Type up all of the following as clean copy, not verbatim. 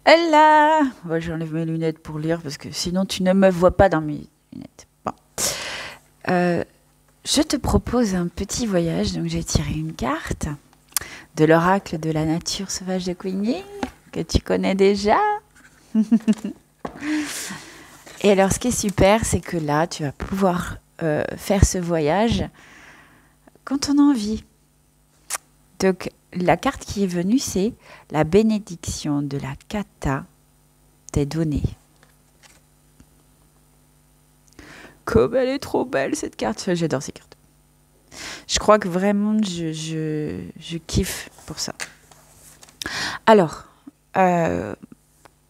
Là, bon, j'enlève mes lunettes pour lire parce que sinon tu ne me vois pas dans mes lunettes. Bon. Je te propose un petit voyage. Donc j'ai tiré une carte de l'oracle de la nature sauvage de Queenie que tu connais déjà. Et alors ce qui est super, c'est que là tu vas pouvoir faire ce voyage quand on a envie. Donc la carte qui est venue, c'est la bénédiction de la kata t'est donnée. Comme elle est trop belle cette carte. J'adore ces cartes. Je crois que vraiment je kiffe pour ça. Alors,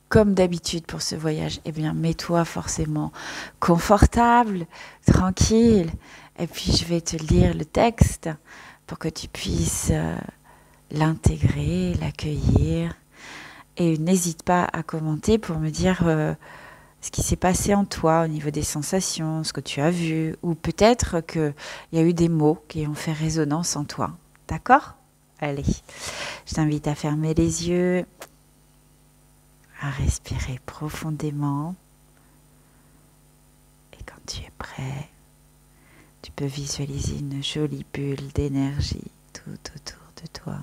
comme d'habitude pour ce voyage, eh bien mets-toi forcément confortable, tranquille. Et puis je vais te lire le texte pour que tu puisses l'intégrer, l'accueillir. Et n'hésite pas à commenter pour me dire ce qui s'est passé en toi au niveau des sensations, ce que tu as vu, ou peut-être qu'il y a eu des mots qui ont fait résonance en toi. D'accord ? Allez, je t'invite à fermer les yeux, à respirer profondément. Et quand tu es prêt, tu peux visualiser une jolie bulle d'énergie tout autour de toi.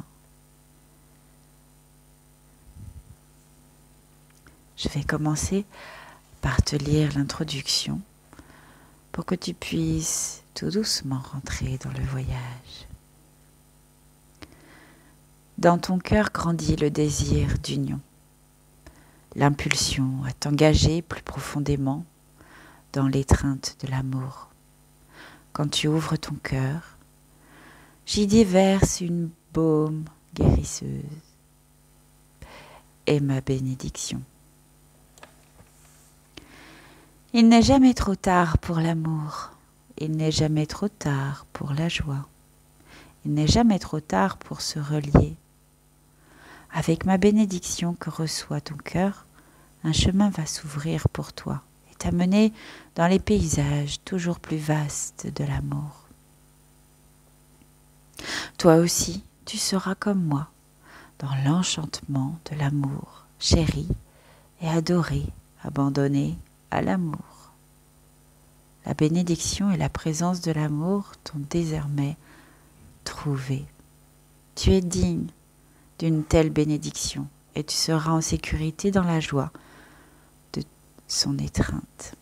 Je vais commencer par te lire l'introduction pour que tu puisses tout doucement rentrer dans le voyage. Dans ton cœur grandit le désir d'union, l'impulsion à t'engager plus profondément dans l'étreinte de l'amour. Quand tu ouvres ton cœur, j'y déverse une baume guérisseuse et ma bénédiction. Il n'est jamais trop tard pour l'amour, il n'est jamais trop tard pour la joie, il n'est jamais trop tard pour se relier. Avec ma bénédiction que reçoit ton cœur, un chemin va s'ouvrir pour toi et t'amener dans les paysages toujours plus vastes de l'amour. Toi aussi, tu seras comme moi, dans l'enchantement de l'amour, chéri et adoré, abandonné à l'amour. La bénédiction et la présence de l'amour t'ont désormais trouvé. Tu es digne d'une telle bénédiction et tu seras en sécurité dans la joie de son étreinte.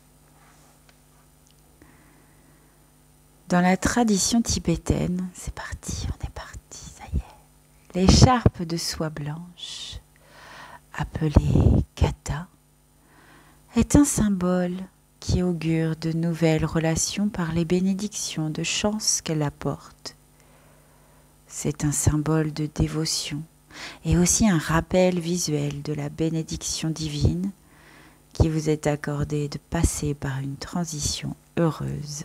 Dans la tradition tibétaine, c'est parti, on est parti, ça y est. L'écharpe de soie blanche, appelée kata, est un symbole qui augure de nouvelles relations par les bénédictions de chance qu'elle apporte. C'est un symbole de dévotion et aussi un rappel visuel de la bénédiction divine qui vous est accordée de passer par une transition heureuse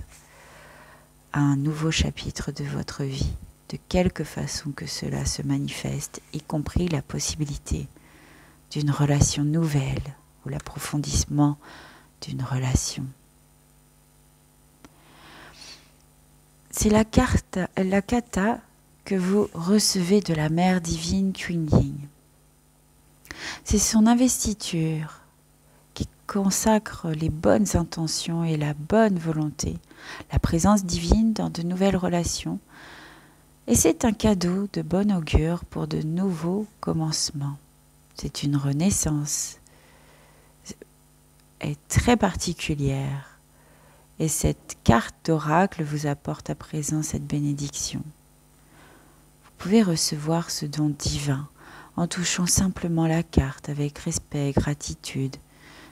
à un nouveau chapitre de votre vie, de quelque façon que cela se manifeste, y compris la possibilité d'une relation nouvelle ou l'approfondissement d'une relation. C'est la kata que vous recevez de la Mère divine Kuan Yin. C'est son investiture qui consacre les bonnes intentions et la bonne volonté, la présence divine dans de nouvelles relations. Et c'est un cadeau de bon augure pour de nouveaux commencements. C'est une renaissance est très particulière. Et cette carte d'oracle vous apporte à présent cette bénédiction. Vous pouvez recevoir ce don divin en touchant simplement la carte avec respect et gratitude.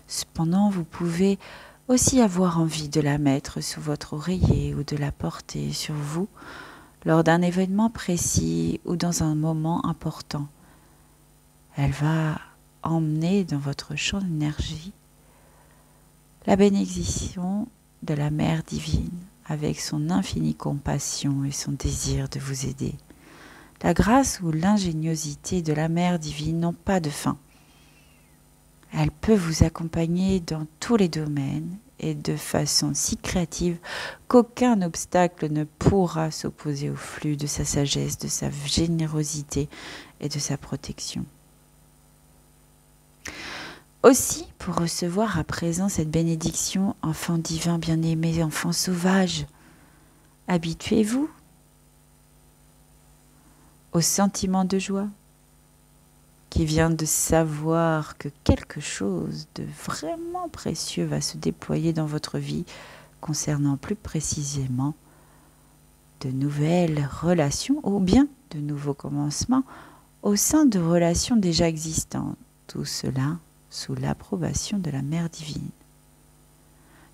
Cependant, vous pouvez aussi avoir envie de la mettre sous votre oreiller ou de la porter sur vous lors d'un événement précis ou dans un moment important. Elle va emmener dans votre champ d'énergie la bénédiction de la Mère divine avec son infinie compassion et son désir de vous aider. La grâce ou l'ingéniosité de la Mère divine n'ont pas de fin. Elle peut vous accompagner dans tous les domaines et de façon si créative qu'aucun obstacle ne pourra s'opposer au flux de sa sagesse, de sa générosité et de sa protection. Aussi, pour recevoir à présent cette bénédiction, enfant divin bien-aimé, enfant sauvage, habituez-vous au sentiment de joie qui vient de savoir que quelque chose de vraiment précieux va se déployer dans votre vie concernant plus précisément de nouvelles relations ou bien de nouveaux commencements au sein de relations déjà existantes. Tout cela sous l'approbation de la Mère divine.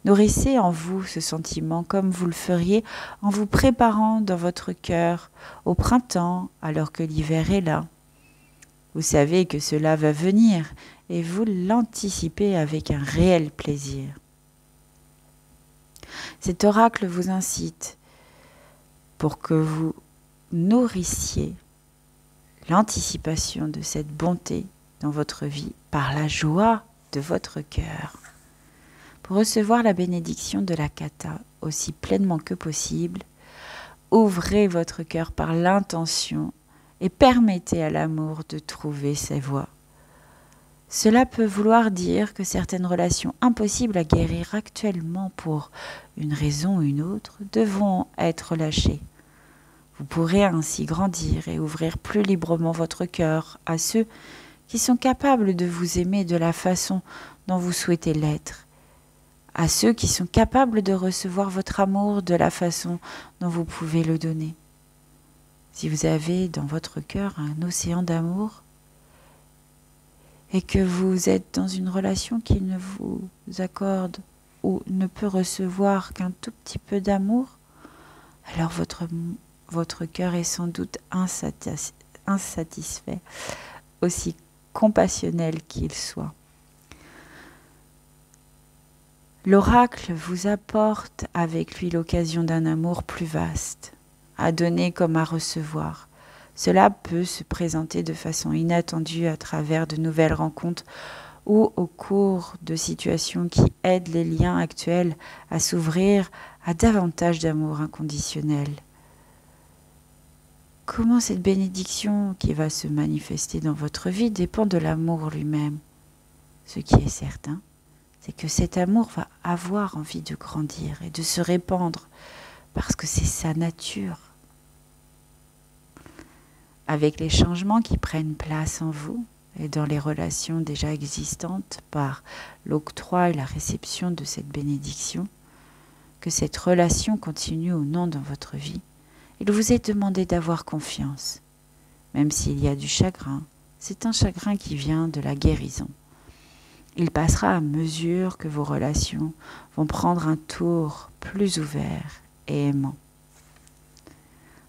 Nourrissez en vous ce sentiment comme vous le feriez en vous préparant dans votre cœur au printemps alors que l'hiver est là. Vous savez que cela va venir et vous l'anticipez avec un réel plaisir. Cet oracle vous incite pour que vous nourrissiez l'anticipation de cette bonté dans votre vie par la joie de votre cœur. Pour recevoir la bénédiction de la kata aussi pleinement que possible, ouvrez votre cœur par l'intention et permettez à l'amour de trouver ses voies. Cela peut vouloir dire que certaines relations impossibles à guérir actuellement pour une raison ou une autre devront être lâchées. Vous pourrez ainsi grandir et ouvrir plus librement votre cœur à ceux qui sont capables de vous aimer de la façon dont vous souhaitez l'être, à ceux qui sont capables de recevoir votre amour de la façon dont vous pouvez le donner. Si vous avez dans votre cœur un océan d'amour et que vous êtes dans une relation qui ne vous accorde ou ne peut recevoir qu'un tout petit peu d'amour, alors votre cœur est sans doute insatisfait, aussi compassionnel qu'il soit. L'oracle vous apporte avec lui l'occasion d'un amour plus vaste, à donner comme à recevoir. Cela peut se présenter de façon inattendue à travers de nouvelles rencontres ou au cours de situations qui aident les liens actuels à s'ouvrir à davantage d'amour inconditionnel. Comment cette bénédiction qui va se manifester dans votre vie dépend de l'amour lui-même. Ce qui est certain, c'est que cet amour va avoir envie de grandir et de se répandre parce que c'est sa nature. Avec les changements qui prennent place en vous et dans les relations déjà existantes par l'octroi et la réception de cette bénédiction, que cette relation continue ou non dans votre vie, il vous est demandé d'avoir confiance. Même s'il y a du chagrin, c'est un chagrin qui vient de la guérison. Il passera à mesure que vos relations vont prendre un tour plus ouvert et aimant.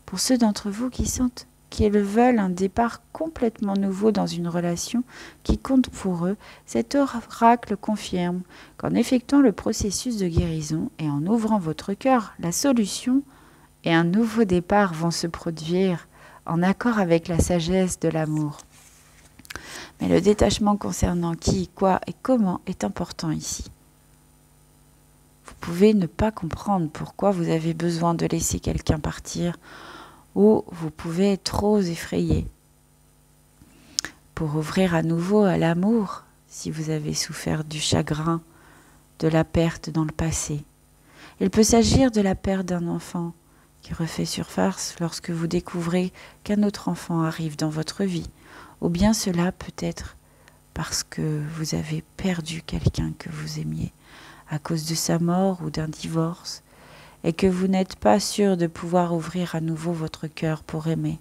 Pour ceux d'entre vous qui sentent qu'ils veulent un départ complètement nouveau dans une relation qui compte pour eux, cet oracle confirme qu'en effectuant le processus de guérison et en ouvrant votre cœur, la solution et un nouveau départ vont se produire en accord avec la sagesse de l'amour. Mais le détachement concernant qui, quoi et comment est important ici. Vous pouvez ne pas comprendre pourquoi vous avez besoin de laisser quelqu'un partir ou vous pouvez être trop effrayé. Pour ouvrir à nouveau à l'amour, si vous avez souffert du chagrin, de la perte dans le passé. Il peut s'agir de la perte d'un enfant qui refait surface lorsque vous découvrez qu'un autre enfant arrive dans votre vie. Ou bien cela peut être parce que vous avez perdu quelqu'un que vous aimiez à cause de sa mort ou d'un divorce et que vous n'êtes pas sûr de pouvoir ouvrir à nouveau votre cœur pour aimer,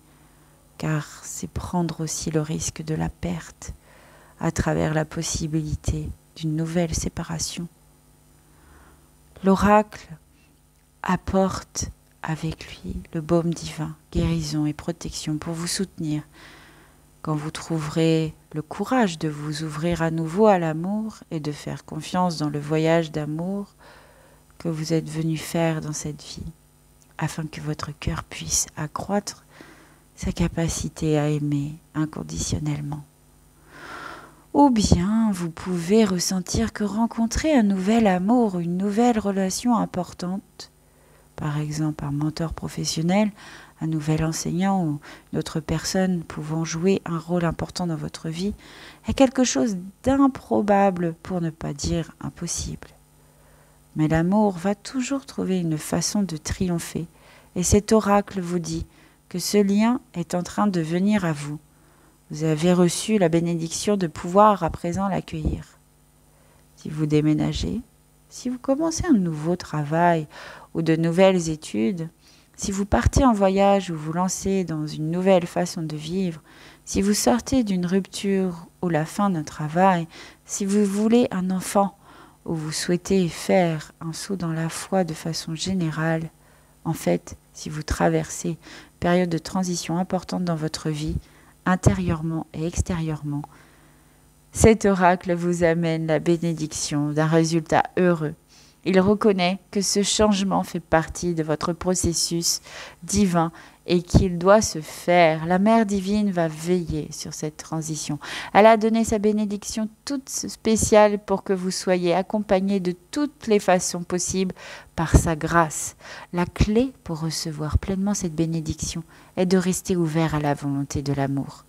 car c'est prendre aussi le risque de la perte à travers la possibilité d'une nouvelle séparation. L'oracle apporte avec lui le baume divin, guérison et protection pour vous soutenir quand vous trouverez le courage de vous ouvrir à nouveau à l'amour et de faire confiance dans le voyage d'amour que vous êtes venu faire dans cette vie, afin que votre cœur puisse accroître sa capacité à aimer inconditionnellement. Ou bien vous pouvez ressentir que rencontrer un nouvel amour ou une nouvelle relation importante, par exemple un mentor professionnel, un nouvel enseignant ou une autre personne pouvant jouer un rôle important dans votre vie est quelque chose d'improbable pour ne pas dire impossible. Mais l'amour va toujours trouver une façon de triompher et cet oracle vous dit que ce lien est en train de venir à vous. Vous avez reçu la bénédiction de pouvoir à présent l'accueillir. Si vous déménagez, si vous commencez un nouveau travail ou de nouvelles études, si vous partez en voyage ou vous lancez dans une nouvelle façon de vivre, si vous sortez d'une rupture ou la fin d'un travail, si vous voulez un enfant ou vous souhaitez faire un saut dans la foi de façon générale, en fait, si vous traversez une période de transition importante dans votre vie, intérieurement et extérieurement, cet oracle vous amène la bénédiction d'un résultat heureux. Il reconnaît que ce changement fait partie de votre processus divin et qu'il doit se faire. La Mère divine va veiller sur cette transition. Elle a donné sa bénédiction toute spéciale pour que vous soyez accompagnés de toutes les façons possibles par sa grâce. La clé pour recevoir pleinement cette bénédiction est de rester ouvert à la volonté de l'amour.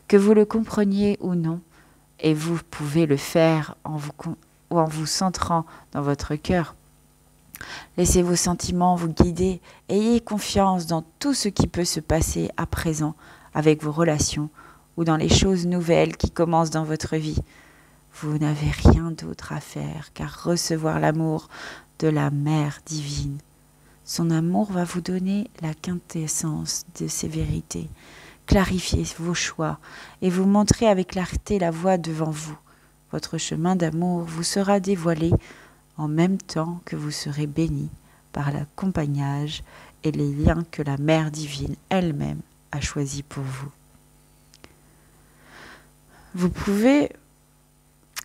Que vous le compreniez ou non, et vous pouvez le faire en vous centrant dans votre cœur. Laissez vos sentiments vous guider. Ayez confiance dans tout ce qui peut se passer à présent avec vos relations ou dans les choses nouvelles qui commencent dans votre vie. Vous n'avez rien d'autre à faire qu'à recevoir l'amour de la Mère divine. Son amour va vous donner la quintessence de ces vérités. Clarifiez vos choix et vous montrer avec clarté la voie devant vous. Votre chemin d'amour vous sera dévoilé en même temps que vous serez béni par l'accompagnage et les liens que la Mère divine elle-même a choisis pour vous. Vous pouvez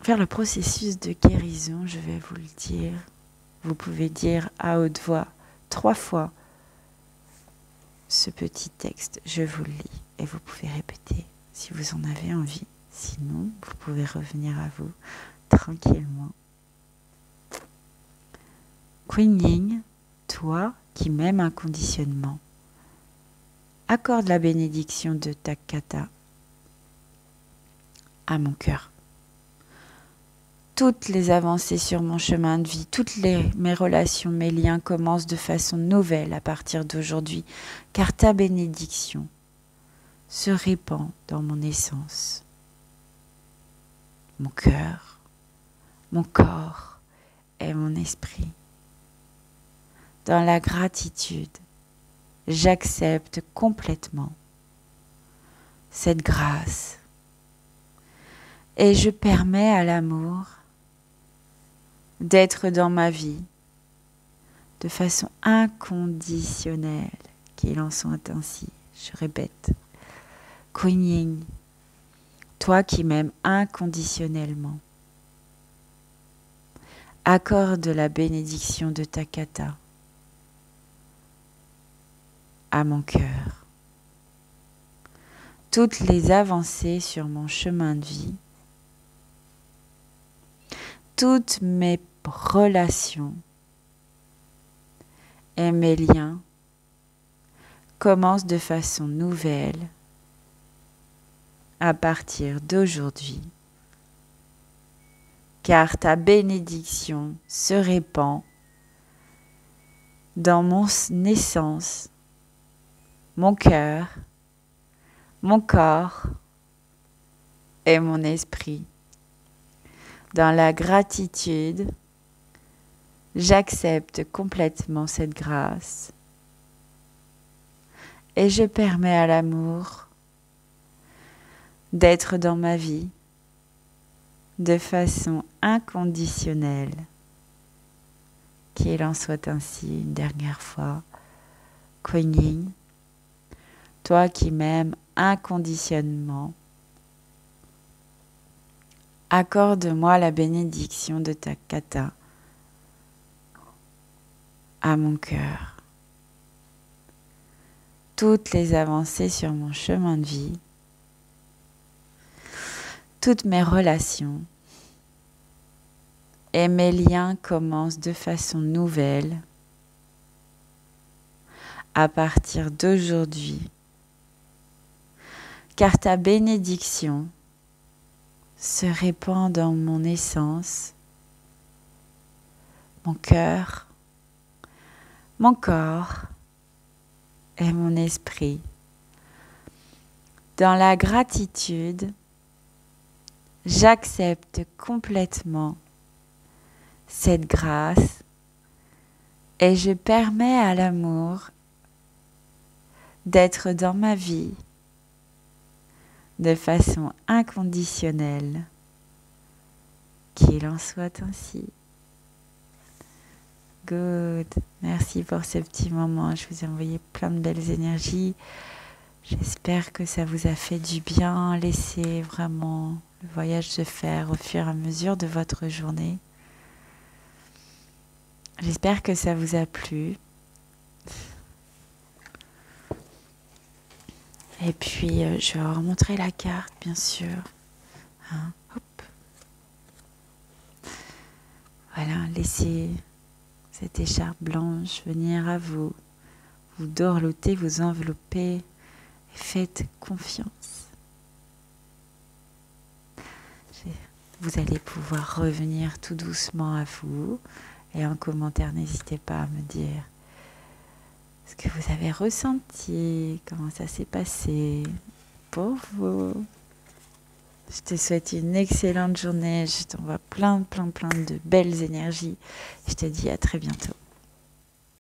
faire le processus de guérison, je vais vous le dire. Vous pouvez dire à haute voix 3 fois ce petit texte, je vous le lis. Et vous pouvez répéter si vous en avez envie. Sinon, vous pouvez revenir à vous tranquillement. Kuan Yin, toi qui m'aimes inconditionnellement, accorde la bénédiction de ta kata à mon cœur. Toutes les avancées sur mon chemin de vie, mes relations, mes liens commencent de façon nouvelle à partir d'aujourd'hui, car ta bénédiction se répand dans mon essence, mon cœur, mon corps et mon esprit. Dans la gratitude, j'accepte complètement cette grâce et je permets à l'amour d'être dans ma vie de façon inconditionnelle, qu'il en soit ainsi. Je répète. Kuan Yin, toi qui m'aimes inconditionnellement, accorde la bénédiction de ta kata à mon cœur. Toutes les avancées sur mon chemin de vie, toutes mes relations et mes liens commencent de façon nouvelle à partir d'aujourd'hui, car ta bénédiction se répand dans mon essence, mon cœur, mon corps et mon esprit. Dans la gratitude, j'accepte complètement cette grâce et je permets à l'amour d'être dans ma vie de façon inconditionnelle. Qu'il en soit ainsi une dernière fois. Kuan Yin, toi qui m'aimes inconditionnellement, accorde-moi la bénédiction de ta kata à mon cœur. Toutes les avancées sur mon chemin de vie, toutes mes relations et mes liens commencent de façon nouvelle à partir d'aujourd'hui, car ta bénédiction se répand dans mon essence, mon cœur, mon corps et mon esprit. Dans la gratitude, j'accepte complètement cette grâce et je permets à l'amour d'être dans ma vie de façon inconditionnelle. Qu'il en soit ainsi. Good. Merci pour ce petit moment. Je vous ai envoyé plein de belles énergies. J'espère que ça vous a fait du bien. Laissez vraiment le voyage se faire au fur et à mesure de votre journée. J'espère que ça vous a plu. Et puis, je vais vous remontrer la carte, bien sûr. Hein, hop. Voilà, laissez cette écharpe blanche venir à vous. Vous dorlotez, vous enveloppez. Et faites confiance. Vous allez pouvoir revenir tout doucement à vous. Et en commentaire, n'hésitez pas à me dire ce que vous avez ressenti, comment ça s'est passé pour vous. Je te souhaite une excellente journée. Je t'envoie plein de belles énergies. Je te dis à très bientôt.